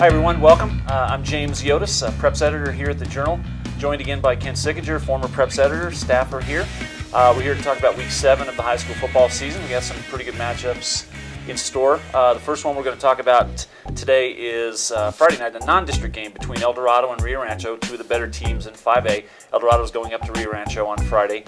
Hi everyone, welcome. I'm James Yotis, Preps Editor here at the Journal, joined again by Ken Sickinger, former Preps Editor, staffer here. We're here to talk about Week 7 of the high school football season. We got some pretty good matchups in store. The first one we're going to talk about today is Friday night, a non-district game between El Dorado and Rio Rancho, two of the better teams in 5A. El Dorado is going up to Rio Rancho on Friday.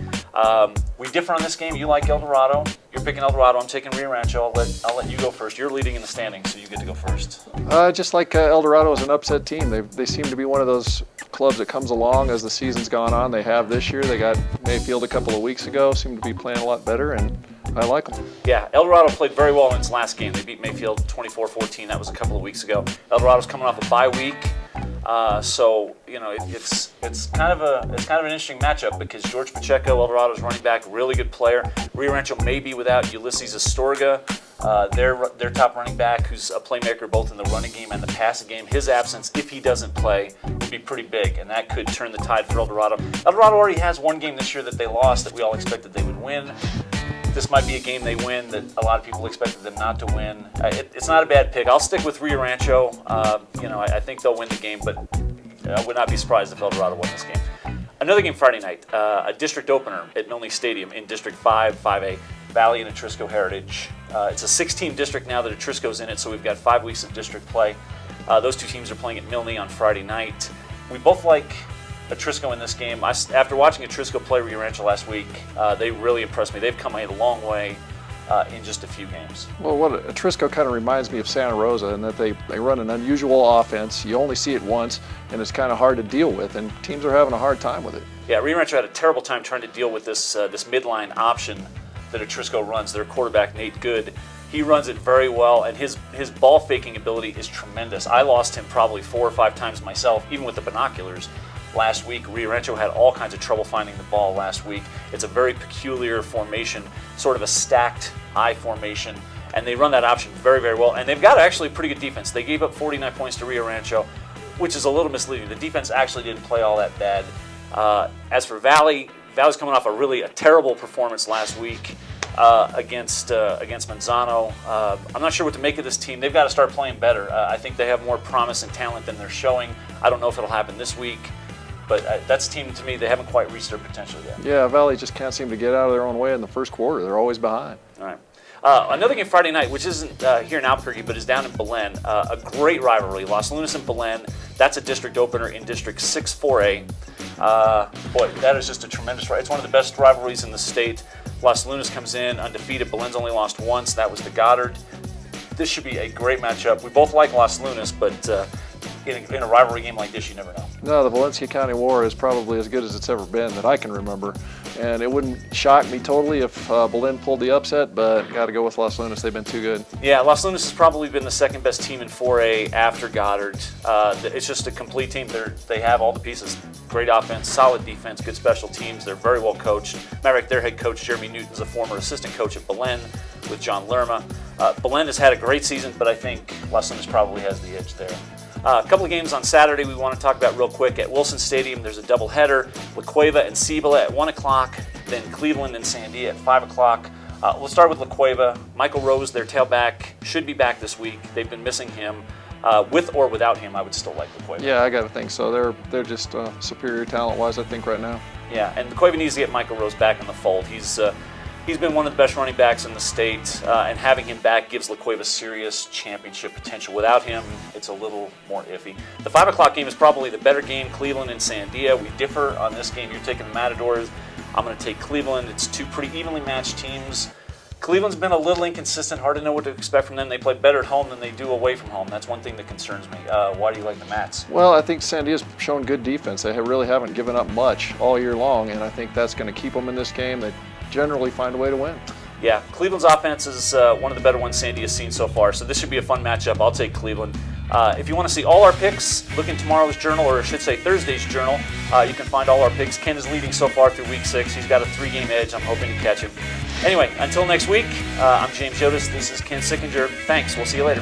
We differ on this game. You like El Dorado. You're picking El Dorado. I'm taking Rio Rancho. I'll let you go first. You're leading in the standings, so you get to go first. Just like El Dorado is an upset team. They seem to be one of those clubs that comes along as the season's gone on. They have this year. They got Mayfield a couple of weeks ago. Seem to be playing a lot better, and I like them. Yeah, El Dorado played very well in its last game. They beat Mayfield 24-14. That was a couple of weeks ago. El Dorado's coming off a bye week. So you know it's kind of an interesting matchup because George Pacheco, El Dorado's running back, really good player. Rio Rancho may be without Ulysses Astorga, their top running back, who's a playmaker both in the running game and the passing game. His absence, if he doesn't play, would be pretty big, and that could turn the tide for El Dorado. El Dorado already has one game this year that they lost that we all expected they would win. This might be a game they win that a lot of people expected them not to win. It's not a bad pick. I'll stick with Rio Rancho. I think they'll win the game, but I would not be surprised if El Dorado won this game. Another game Friday night, a district opener at Milne Stadium in District 5, 5A, Valley and Atrisco Heritage. It's a 6-team district now that Atrisco's in it, so we've got 5 weeks of district play. Those two teams are playing at Milne on Friday night. We both like Atrisco in this game. After watching Atrisco play Rio Rancho last week, they really impressed me. They've come a long way in just a few games. Well, what Atrisco kind of reminds me of Santa Rosa in that they run an unusual offense. You only see it once, and it's kind of hard to deal with, and teams are having a hard time with it. Yeah, Rio Rancho had a terrible time trying to deal with this midline option that Atrisco runs. Their quarterback, Nate Good, he runs it very well, and his ball faking ability is tremendous. I lost him probably 4 or 5 times myself, even with the binoculars. Last week, Rio Rancho had all kinds of trouble finding the ball last week. It's a very peculiar formation, sort of a stacked I formation, and they run that option very, very well. And they've got actually a pretty good defense. They gave up 49 points to Rio Rancho, which is a little misleading. The defense actually didn't play all that bad. As for Valley's coming off a terrible performance last week against Manzano. I'm not sure what to make of this team. They've got to start playing better. I think they have more promise and talent than they're showing. I don't know if it'll happen this week. But that's a team, to me, they haven't quite reached their potential yet. Yeah, Valley just can't seem to get out of their own way in the first quarter. They're always behind. All right. Another game Friday night, which isn't here in Albuquerque, but is down in Belen. A great rivalry, Los Lunas and Belen. That's a district opener in District 6 4A. Boy, that is just a tremendous rivalry. It's one of the best rivalries in the state. Los Lunas comes in undefeated. Belen's only lost once. That was the Goddard. This should be a great matchup. We both like Los Lunas, but in a rivalry game like this, you never know. No, the Valencia County War is probably as good as it's ever been that I can remember. And it wouldn't shock me totally if Belen pulled the upset, but got to go with Los Lunas. They've been too good. Yeah, Los Lunas has probably been the second best team in 4A after Goddard. It's just a complete team. They have all the pieces. Great offense, solid defense, good special teams. They're very well coached. Matter of fact, their head coach, Jeremy Newton's a former assistant coach at Belen with John Lerma. Belen has had a great season, but I think Los Lunas probably has the edge there. A couple of games on Saturday we want to talk about real quick. At Wilson Stadium, there's a doubleheader. La Cueva and Cibola at 1 o'clock, then Cleveland and Sandia at 5 o'clock. We'll start with La Cueva. Michael Rose, their tailback, should be back this week. They've been missing him. With or without him, I would still like La Cueva. Yeah, I got to think so. They're just superior talent-wise, I think, right now. Yeah, and La Cueva needs to get Michael Rose back in the fold. He's been one of the best running backs in the state, and having him back gives La Cueva serious championship potential. Without him, it's a little more iffy. The 5 o'clock game is probably the better game, Cleveland and Sandia. We differ on this game. You're taking the Matadors. I'm going to take Cleveland. It's two pretty evenly matched teams. Cleveland's been a little inconsistent. Hard to know what to expect from them. They play better at home than they do away from home. That's one thing that concerns me. Why do you like the Mats? Well, I think Sandia's shown good defense. They really haven't given up much all year long, and I think that's going to keep them in this game. They generally find a way to win. Yeah, Cleveland's offense is one of the better ones Sandia's seen so far, so this should be a fun matchup. I'll take Cleveland. If you want to see all our picks, look in tomorrow's journal, or I should say Thursday's journal. You can find all our picks. Ken is leading so far through Week 6. He's got a 3-game edge. I'm hoping to catch him. Anyway, until next week, I'm James Yotis. This is Ken Sickinger. Thanks. We'll see you later.